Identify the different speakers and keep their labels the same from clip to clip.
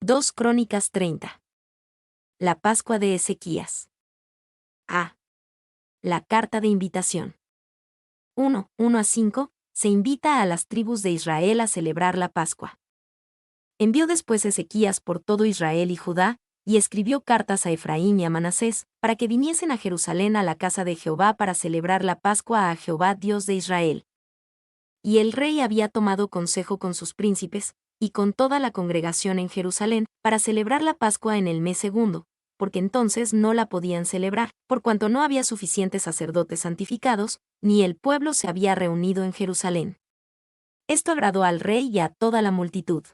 Speaker 1: 2 Crónicas 30. La Pascua de Ezequías. A. La carta de invitación. 1:1-5. Se invita a las tribus de Israel a celebrar la Pascua. Envió después Ezequías por todo Israel y Judá, y escribió cartas a Efraín y a Manasés, para que viniesen a Jerusalén a la casa de Jehová para celebrar la Pascua a Jehová Dios de Israel. Y el rey había tomado consejo con sus príncipes, y con toda la congregación en Jerusalén, para celebrar la Pascua en el mes segundo, porque entonces no la podían celebrar, por cuanto no había suficientes sacerdotes santificados, ni el pueblo se había reunido en Jerusalén. Esto agradó al rey y a toda la multitud.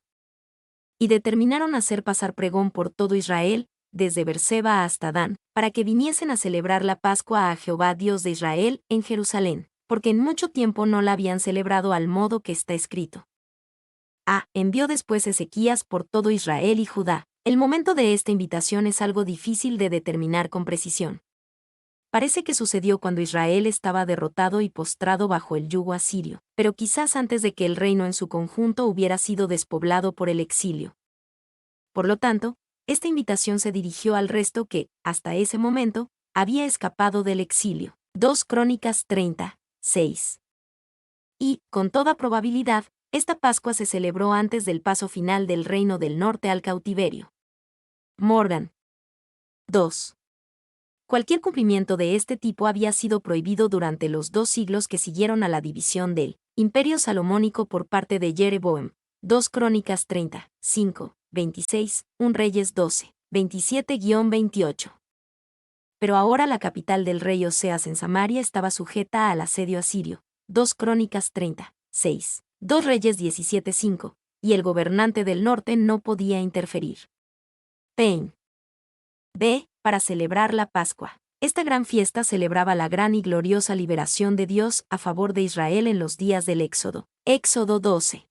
Speaker 1: Y determinaron hacer pasar pregón por todo Israel, desde Berseba hasta Dan, para que viniesen a celebrar la Pascua a Jehová Dios de Israel en Jerusalén, porque en mucho tiempo no la habían celebrado al modo que está escrito. Envió después Ezequías por todo Israel y Judá. El momento de esta invitación es algo difícil de determinar con precisión. Parece que sucedió cuando Israel estaba derrotado y postrado bajo el yugo asirio, pero quizás antes de que el reino en su conjunto hubiera sido despoblado por el exilio. Por lo tanto, esta invitación se dirigió al resto que, hasta ese momento, había escapado del exilio. 2 Crónicas 30:6. Y, con toda probabilidad, esta Pascua se celebró antes del paso final del reino del norte al cautiverio. Morgan. 2. Cualquier cumplimiento de este tipo había sido prohibido durante los 2 siglos que siguieron a la división del Imperio Salomónico por parte de Jeroboam. 2 Crónicas 30, 5, 26, 1 Reyes 12, 27-28. Pero ahora la capital del rey Oseas en Samaria estaba sujeta al asedio asirio. 2 Crónicas 30, 6, 2 Reyes 17:5, y el gobernante del norte no podía interferir. Pain. B. Para celebrar la Pascua. Esta gran fiesta celebraba la gran y gloriosa liberación de Dios a favor de Israel en los días del Éxodo. Éxodo 12.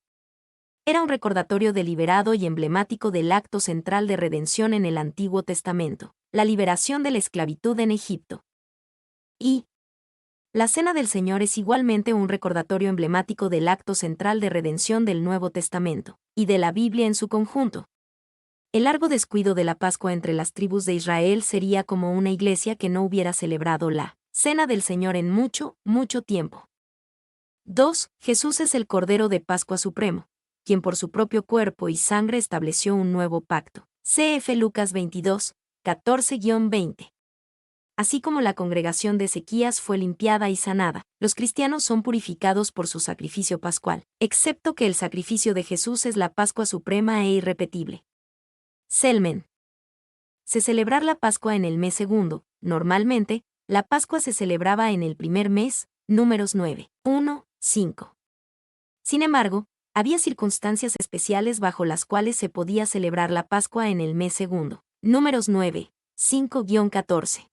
Speaker 1: Era un recordatorio deliberado y emblemático del acto central de redención en el Antiguo Testamento, la liberación de la esclavitud en Egipto. Y la Cena del Señor es igualmente un recordatorio emblemático del acto central de redención del Nuevo Testamento, y de la Biblia en su conjunto. El largo descuido de la Pascua entre las tribus de Israel sería como una iglesia que no hubiera celebrado la Cena del Señor en mucho, mucho tiempo. 2. Jesús es el Cordero de Pascua Supremo, quien por su propio cuerpo y sangre estableció un nuevo pacto. Cf. Lucas 22, 14-20. Así como la congregación de Ezequías fue limpiada y sanada, los cristianos son purificados por su sacrificio pascual, excepto que el sacrificio de Jesús es la Pascua suprema e irrepetible. Selmen. Se celebrar la Pascua en el mes segundo. Normalmente, la Pascua se celebraba en el primer mes, Números 9, 1, 5. Sin embargo, había circunstancias especiales bajo las cuales se podía celebrar la Pascua en el mes segundo, Números 9, 5-14.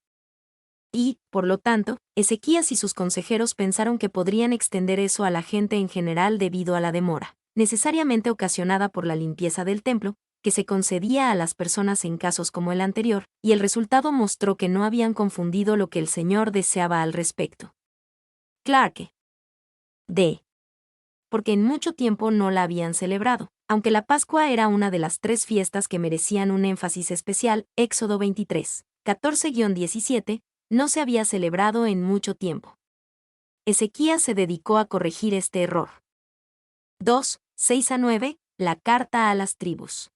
Speaker 1: Y, por lo tanto, Ezequías y sus consejeros pensaron que podrían extender eso a la gente en general debido a la demora, necesariamente ocasionada por la limpieza del templo, que se concedía a las personas en casos como el anterior, y el resultado mostró que no habían confundido lo que el Señor deseaba al respecto. Clarke. D. Porque en mucho tiempo no la habían celebrado, aunque la Pascua era una de las 3 fiestas que merecían un énfasis especial. Éxodo 23, 14-17, no se había celebrado en mucho tiempo. Ezequías se dedicó a corregir este error. 2, 6-9, la carta a las tribus.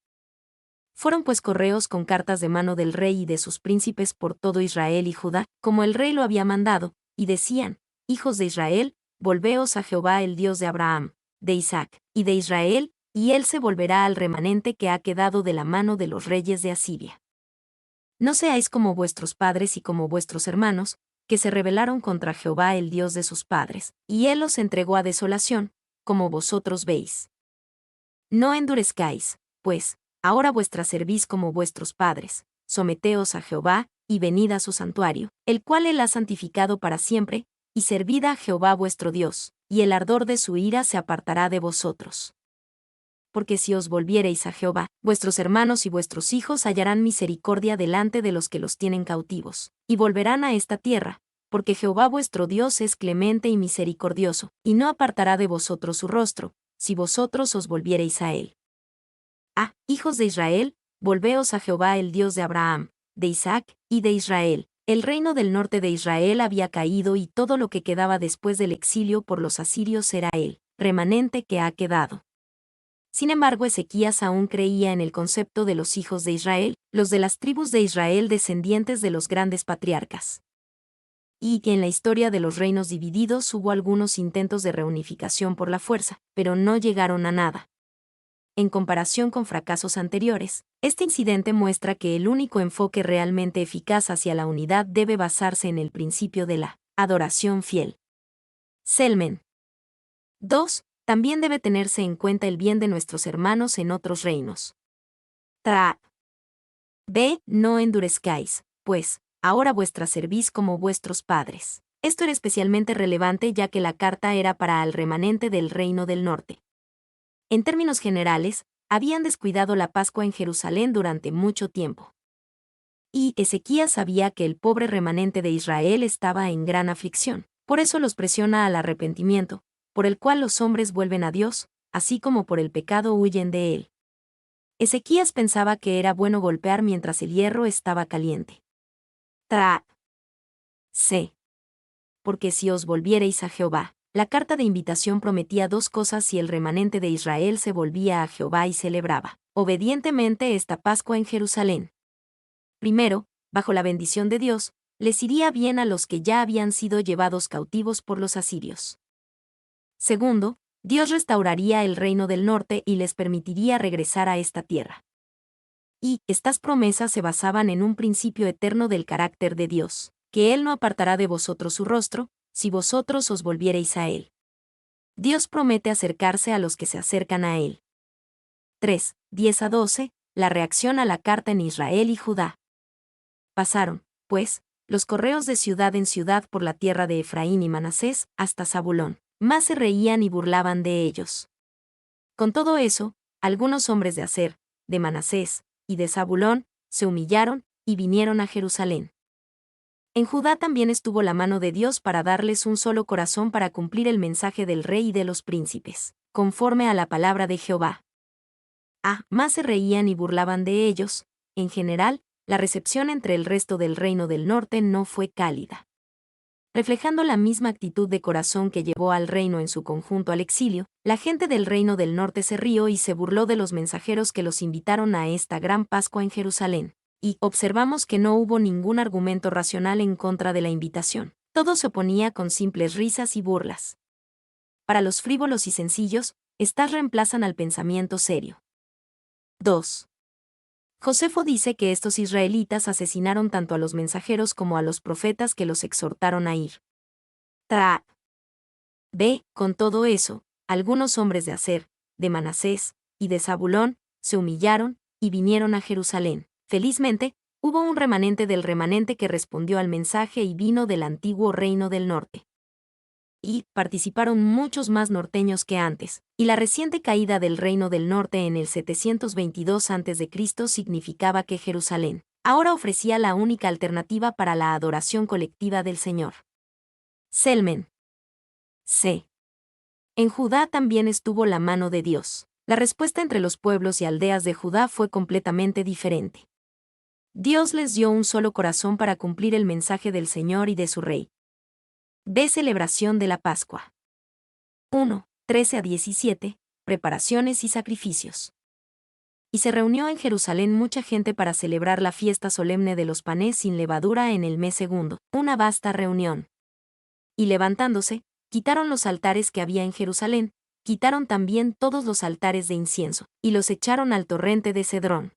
Speaker 1: Fueron pues correos con cartas de mano del rey y de sus príncipes por todo Israel y Judá, como el rey lo había mandado, y decían: Hijos de Israel, volveos a Jehová el Dios de Abraham, de Isaac, y de Israel, y él se volverá al remanente que ha quedado de la mano de los reyes de Asiria. No seáis como vuestros padres y como vuestros hermanos, que se rebelaron contra Jehová el Dios de sus padres, y él los entregó a desolación, como vosotros veis. No endurezcáis, pues, ahora vuestra servís como vuestros padres, someteos a Jehová, y venid a su santuario, el cual él ha santificado para siempre, y servid a Jehová vuestro Dios, y el ardor de su ira se apartará de vosotros. Porque si os volviereis a Jehová, vuestros hermanos y vuestros hijos hallarán misericordia delante de los que los tienen cautivos, y volverán a esta tierra, porque Jehová vuestro Dios es clemente y misericordioso, y no apartará de vosotros su rostro, si vosotros os volviereis a él. Hijos de Israel, volveos a Jehová el Dios de Abraham, de Isaac y de Israel. El reino del norte de Israel había caído y todo lo que quedaba después del exilio por los asirios era el remanente que ha quedado. Sin embargo, Ezequías aún creía en el concepto de los hijos de Israel, los de las tribus de Israel descendientes de los grandes patriarcas. Y que en la historia de los reinos divididos hubo algunos intentos de reunificación por la fuerza, pero no llegaron a nada. En comparación con fracasos anteriores, este incidente muestra que el único enfoque realmente eficaz hacia la unidad debe basarse en el principio de la adoración fiel. Selmen. 2. También debe tenerse en cuenta el bien de nuestros hermanos en otros reinos. Tra. B. No endurezcáis, pues, ahora vuestra servís como vuestros padres. Esto era especialmente relevante ya que la carta era para el remanente del reino del norte. En términos generales, habían descuidado la Pascua en Jerusalén durante mucho tiempo. Y Ezequías sabía que el pobre remanente de Israel estaba en gran aflicción. Por eso los presiona al arrepentimiento, por el cual los hombres vuelven a Dios, así como por el pecado huyen de él. Ezequías pensaba que era bueno golpear mientras el hierro estaba caliente. C. Porque si os volviereis a Jehová. La carta de invitación prometía dos cosas si el remanente de Israel se volvía a Jehová y celebraba obedientemente esta Pascua en Jerusalén. Primero, bajo la bendición de Dios, les iría bien a los que ya habían sido llevados cautivos por los asirios. Segundo, Dios restauraría el reino del norte y les permitiría regresar a esta tierra. Y estas promesas se basaban en un principio eterno del carácter de Dios, que Él no apartará de vosotros su rostro, si vosotros os volviereis a Él. Dios promete acercarse a los que se acercan a Él. 3. 10-12. La reacción a la carta en Israel y Judá. Pasaron, pues, los correos de ciudad en ciudad por la tierra de Efraín y Manasés, hasta Zabulón. Más se reían y burlaban de ellos. Con todo eso, algunos hombres de Aser, de Manasés y de Zabulón, se humillaron y vinieron a Jerusalén. En Judá también estuvo la mano de Dios para darles un solo corazón para cumplir el mensaje del rey y de los príncipes, conforme a la palabra de Jehová. Más se reían y burlaban de ellos. En general, la recepción entre el resto del reino del norte no fue cálida. Reflejando la misma actitud de corazón que llevó al reino en su conjunto al exilio, la gente del reino del norte se rió y se burló de los mensajeros que los invitaron a esta gran Pascua en Jerusalén. Y observamos que no hubo ningún argumento racional en contra de la invitación. Todo se oponía con simples risas y burlas. Para los frívolos y sencillos, estas reemplazan al pensamiento serio. 2. Josefo dice que estos israelitas asesinaron tanto a los mensajeros como a los profetas que los exhortaron a ir. B. Con todo eso, algunos hombres de Aser, de Manasés y de Zabulón, se humillaron y vinieron a Jerusalén. Felizmente, hubo un remanente del remanente que respondió al mensaje y vino del antiguo reino del norte. Y participaron muchos más norteños que antes, y la reciente caída del reino del norte en el 722 a.C. significaba que Jerusalén ahora ofrecía la única alternativa para la adoración colectiva del Señor. Selmen. C. En Judá también estuvo la mano de Dios. La respuesta entre los pueblos y aldeas de Judá fue completamente diferente. Dios les dio un solo corazón para cumplir el mensaje del Señor y de su Rey. De celebración de la Pascua. 1. 13-17. Preparaciones y sacrificios. Y se reunió en Jerusalén mucha gente para celebrar la fiesta solemne de los panes sin levadura en el mes segundo, una vasta reunión. Y levantándose, quitaron los altares que había en Jerusalén, quitaron también todos los altares de incienso, y los echaron al torrente de Cedrón.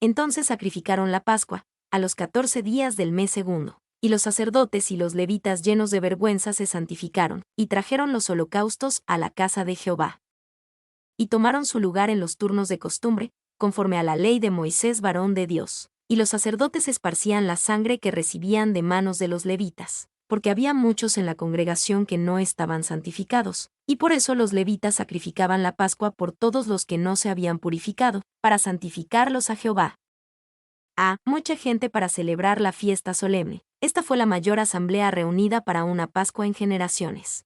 Speaker 1: Entonces sacrificaron la Pascua, a los 14 días del mes segundo. Y los sacerdotes y los levitas llenos de vergüenza se santificaron, y trajeron los holocaustos a la casa de Jehová. Y tomaron su lugar en los turnos de costumbre, conforme a la ley de Moisés varón de Dios. Y los sacerdotes esparcían la sangre que recibían de manos de los levitas, porque había muchos en la congregación que no estaban santificados, y por eso los levitas sacrificaban la Pascua por todos los que no se habían purificado, para santificarlos a Jehová. Mucha gente para celebrar la fiesta solemne. Esta fue la mayor asamblea reunida para una Pascua en generaciones.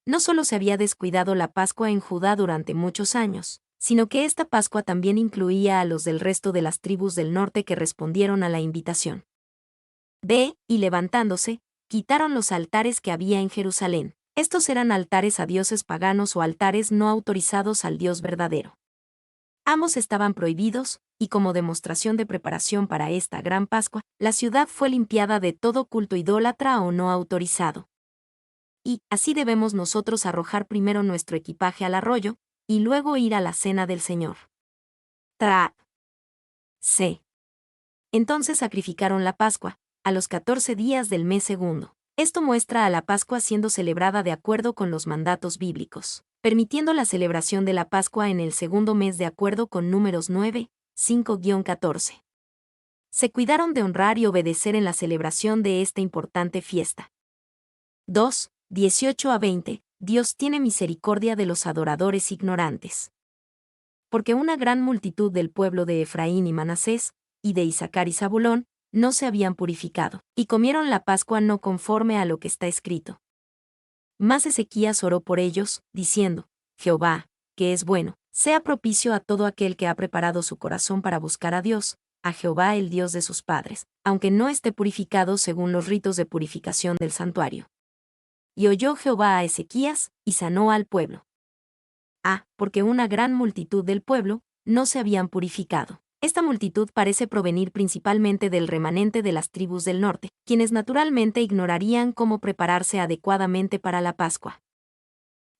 Speaker 1: No solo se había descuidado la Pascua en Judá durante muchos años, sino que esta Pascua también incluía a los del resto de las tribus del norte que respondieron a la invitación. B. Y levantándose, quitaron los altares que había en Jerusalén. Estos eran altares a dioses paganos o altares no autorizados al Dios verdadero. Ambos estaban prohibidos, y como demostración de preparación para esta gran Pascua, la ciudad fue limpiada de todo culto idólatra o no autorizado. Y así debemos nosotros arrojar primero nuestro equipaje al arroyo, y luego ir a la cena del Señor. C. Entonces sacrificaron la Pascua, a los 14 días del mes segundo. Esto muestra a la Pascua siendo celebrada de acuerdo con los mandatos bíblicos, permitiendo la celebración de la Pascua en el segundo mes de acuerdo con Números 9, 5-14. Se cuidaron de honrar y obedecer en la celebración de esta importante fiesta. 2, 18-20. Dios tiene misericordia de los adoradores ignorantes. Porque una gran multitud del pueblo de Efraín y Manasés, y de Isaacar y Zabulón, no se habían purificado, y comieron la Pascua no conforme a lo que está escrito. Mas Ezequías oró por ellos, diciendo: Jehová, que es bueno, sea propicio a todo aquel que ha preparado su corazón para buscar a Dios, a Jehová el Dios de sus padres, aunque no esté purificado según los ritos de purificación del santuario. Y oyó Jehová a Ezequías, y sanó al pueblo. Porque una gran multitud del pueblo no se habían purificado. Esta multitud parece provenir principalmente del remanente de las tribus del norte, quienes naturalmente ignorarían cómo prepararse adecuadamente para la Pascua.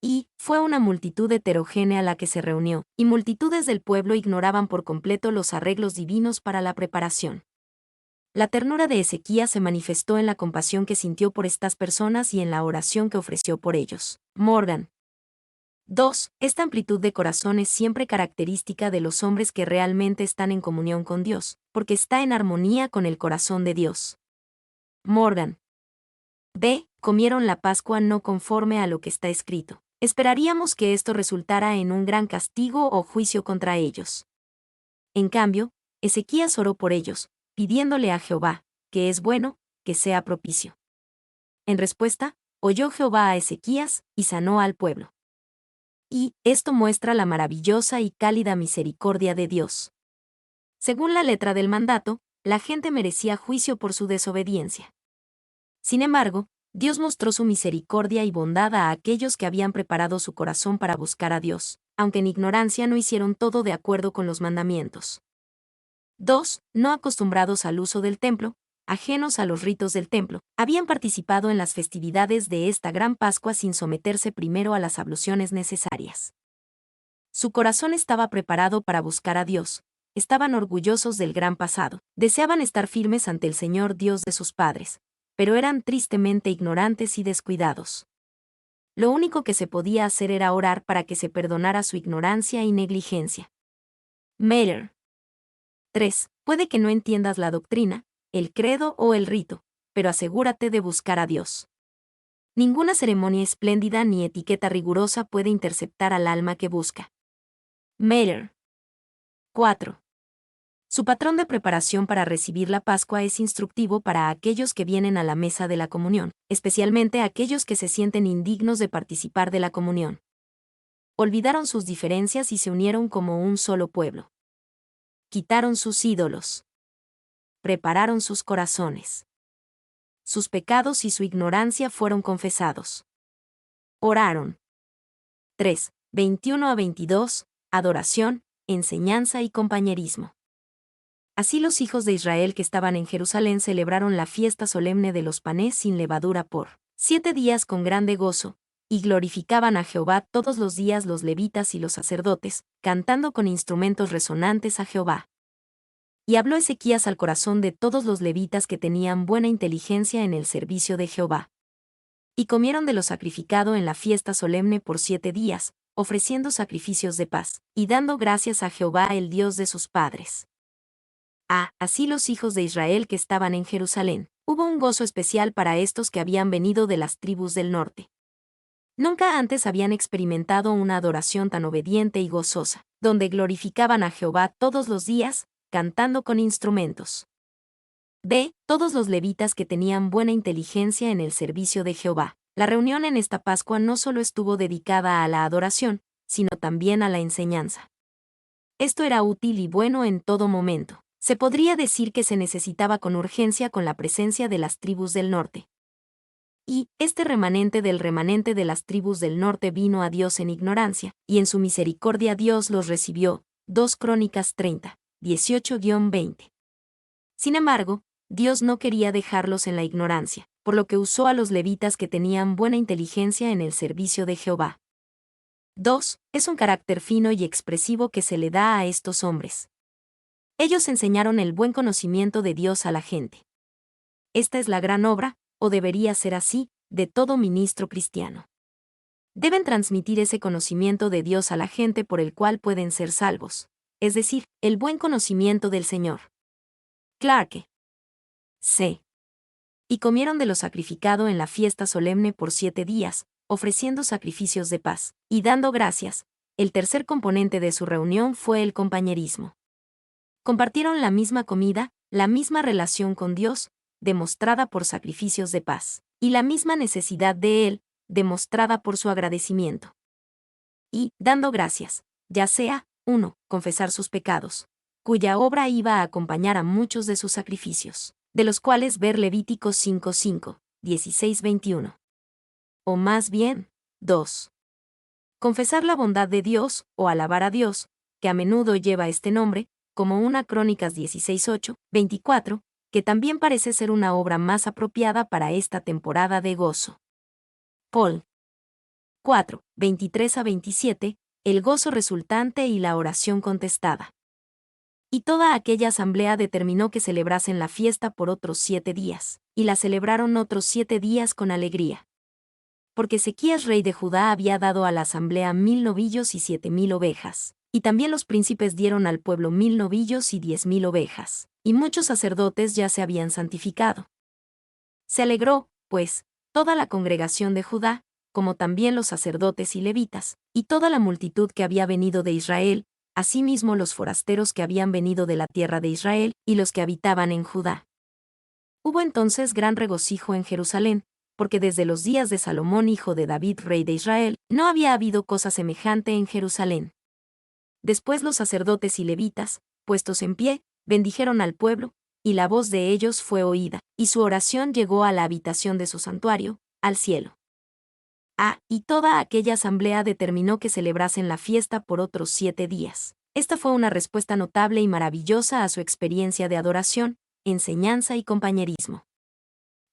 Speaker 1: Y fue una multitud heterogénea la que se reunió, y multitudes del pueblo ignoraban por completo los arreglos divinos para la preparación. La ternura de Ezequías se manifestó en la compasión que sintió por estas personas y en la oración que ofreció por ellos. Morgan. 2. Esta amplitud de corazón es siempre característica de los hombres que realmente están en comunión con Dios, porque está en armonía con el corazón de Dios. Morgan. B. Comieron la Pascua no conforme a lo que está escrito. Esperaríamos que esto resultara en un gran castigo o juicio contra ellos. En cambio, Ezequías oró por ellos, pidiéndole a Jehová, que es bueno, que sea propicio. En respuesta, oyó Jehová a Ezequías, y sanó al pueblo. Y esto muestra la maravillosa y cálida misericordia de Dios. Según la letra del mandato, la gente merecía juicio por su desobediencia. Sin embargo, Dios mostró su misericordia y bondad a aquellos que habían preparado su corazón para buscar a Dios, aunque en ignorancia no hicieron todo de acuerdo con los mandamientos. 2. No acostumbrados al uso del templo, ajenos a los ritos del templo, habían participado en las festividades de esta gran Pascua sin someterse primero a las abluciones necesarias. Su corazón estaba preparado para buscar a Dios, estaban orgullosos del gran pasado, deseaban estar firmes ante el Señor Dios de sus padres, pero eran tristemente ignorantes y descuidados. Lo único que se podía hacer era orar para que se perdonara su ignorancia y negligencia. Meyer. 3. Puede que no entiendas la doctrina, el credo o el rito, pero asegúrate de buscar a Dios. Ninguna ceremonia espléndida ni etiqueta rigurosa puede interceptar al alma que busca. Meyer. 4. Su patrón de preparación para recibir la Pascua es instructivo para aquellos que vienen a la mesa de la comunión, especialmente aquellos que se sienten indignos de participar de la comunión. Olvidaron sus diferencias y se unieron como un solo pueblo. Quitaron sus ídolos. Prepararon sus corazones. Sus pecados y su ignorancia fueron confesados. Oraron. 3. 21-22. Adoración, enseñanza y compañerismo. Así los hijos de Israel que estaban en Jerusalén celebraron la fiesta solemne de los panes sin levadura por 7 días con grande gozo, y glorificaban a Jehová todos los días los levitas y los sacerdotes, cantando con instrumentos resonantes a Jehová. Y habló Ezequías al corazón de todos los levitas que tenían buena inteligencia en el servicio de Jehová. Y comieron de lo sacrificado en la fiesta solemne por 7 días, ofreciendo sacrificios de paz, y dando gracias a Jehová el Dios de sus padres. Así los hijos de Israel que estaban en Jerusalén. Hubo un gozo especial para estos que habían venido de las tribus del norte. Nunca antes habían experimentado una adoración tan obediente y gozosa, donde glorificaban a Jehová todos los días, cantando con instrumentos. Todos los levitas que tenían buena inteligencia en el servicio de Jehová. La reunión en esta Pascua no solo estuvo dedicada a la adoración, sino también a la enseñanza. Esto era útil y bueno en todo momento. Se podría decir que se necesitaba con urgencia con la presencia de las tribus del norte. Y este remanente de las tribus del norte vino a Dios en ignorancia, y en su misericordia Dios los recibió. 2 Crónicas 30, 18-20. Sin embargo, Dios no quería dejarlos en la ignorancia, por lo que usó a los levitas que tenían buena inteligencia en el servicio de Jehová. 2. Es un carácter fino y expresivo que se le da a estos hombres. Ellos enseñaron el buen conocimiento de Dios a la gente. Esta es la gran obra, o debería ser así, de todo ministro cristiano. Deben transmitir ese conocimiento de Dios a la gente por el cual pueden ser salvos, es decir, el buen conocimiento del Señor. Clarke. C. Y comieron de lo sacrificado en la fiesta solemne por 7 días, ofreciendo sacrificios de paz, y dando gracias. El tercer componente de su reunión fue el compañerismo. Compartieron la misma comida, la misma relación con Dios, demostrada por sacrificios de paz, y la misma necesidad de Él, demostrada por su agradecimiento. Y, dando gracias, ya sea, 1. Confesar sus pecados, cuya obra iba a acompañar a muchos de sus sacrificios, de los cuales ver Levíticos 5:5, 16-21. O más bien, 2. Confesar la bondad de Dios, o alabar a Dios, que a menudo lleva este nombre, como una Crónicas 16:8, 24, que también parece ser una obra más apropiada para esta temporada de gozo. Paul. 4, 23-27, el gozo resultante y la oración contestada. Y toda aquella asamblea determinó que celebrasen la fiesta por otros 7 días, y la celebraron otros 7 días con alegría. Porque Ezequías rey de Judá había dado a la asamblea 1000 novillos y 7000 ovejas, y también los príncipes dieron al pueblo 1000 novillos y 10,000 ovejas, y muchos sacerdotes ya se habían santificado. Se alegró, pues, toda la congregación de Judá, como también los sacerdotes y levitas, y toda la multitud que había venido de Israel, asimismo los forasteros que habían venido de la tierra de Israel, y los que habitaban en Judá. Hubo entonces gran regocijo en Jerusalén, porque desde los días de Salomón hijo de David rey de Israel, no había habido cosa semejante en Jerusalén. Después los sacerdotes y levitas, puestos en pie, bendijeron al pueblo, y la voz de ellos fue oída, y su oración llegó a la habitación de su santuario, al cielo. Y toda aquella asamblea determinó que celebrasen la fiesta por otros 7 días. Esta fue una respuesta notable y maravillosa a su experiencia de adoración, enseñanza y compañerismo.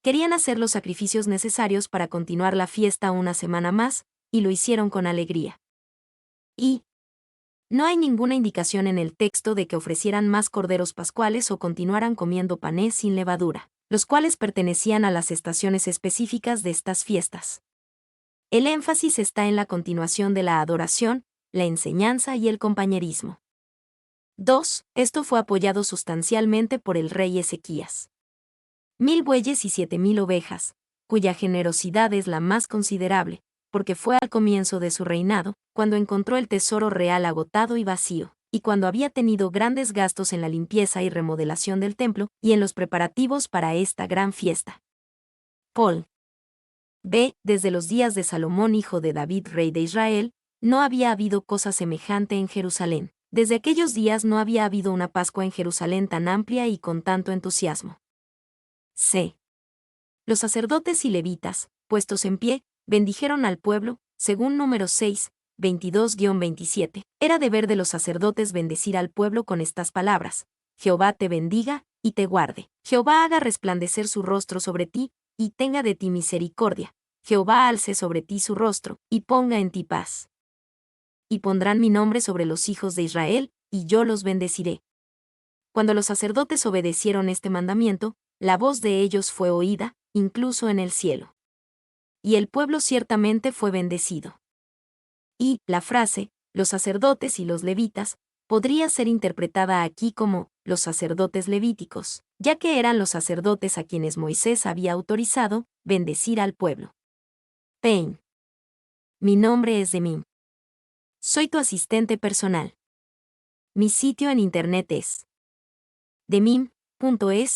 Speaker 1: Querían hacer los sacrificios necesarios para continuar la fiesta una semana más, y lo hicieron con alegría. Y no hay ninguna indicación en el texto de que ofrecieran más corderos pascuales o continuaran comiendo panes sin levadura, los cuales pertenecían a las estaciones específicas de estas fiestas. El énfasis está en la continuación de la adoración, la enseñanza y el compañerismo. 2. Esto fue apoyado sustancialmente por el rey Ezequías. 1000 bueyes y 7000 ovejas, cuya generosidad es la más considerable, porque fue al comienzo de su reinado, cuando encontró el tesoro real agotado y vacío, y cuando había tenido grandes gastos en la limpieza y remodelación del templo, y en los preparativos para esta gran fiesta. Paul. B. Desde los días de Salomón hijo de David rey de Israel, no había habido cosa semejante en Jerusalén. Desde aquellos días no había habido una Pascua en Jerusalén tan amplia y con tanto entusiasmo. C. Los sacerdotes y levitas, puestos en pie, bendijeron al pueblo, según Números 6, 22-27. Era deber de los sacerdotes bendecir al pueblo con estas palabras: Jehová te bendiga, y te guarde. Jehová haga resplandecer su rostro sobre ti, y tenga de ti misericordia. Jehová alce sobre ti su rostro, y ponga en ti paz. Y pondrán mi nombre sobre los hijos de Israel, y yo los bendeciré. Cuando los sacerdotes obedecieron este mandamiento, la voz de ellos fue oída, incluso en el cielo. Y el pueblo ciertamente fue bendecido. Y la frase, los sacerdotes y los levitas, podría ser interpretada aquí como los sacerdotes levíticos, ya que eran los sacerdotes a quienes Moisés había autorizado bendecir al pueblo. Payne. Mi nombre es Demim. Soy tu asistente personal. Mi sitio en internet es demim.es.tl.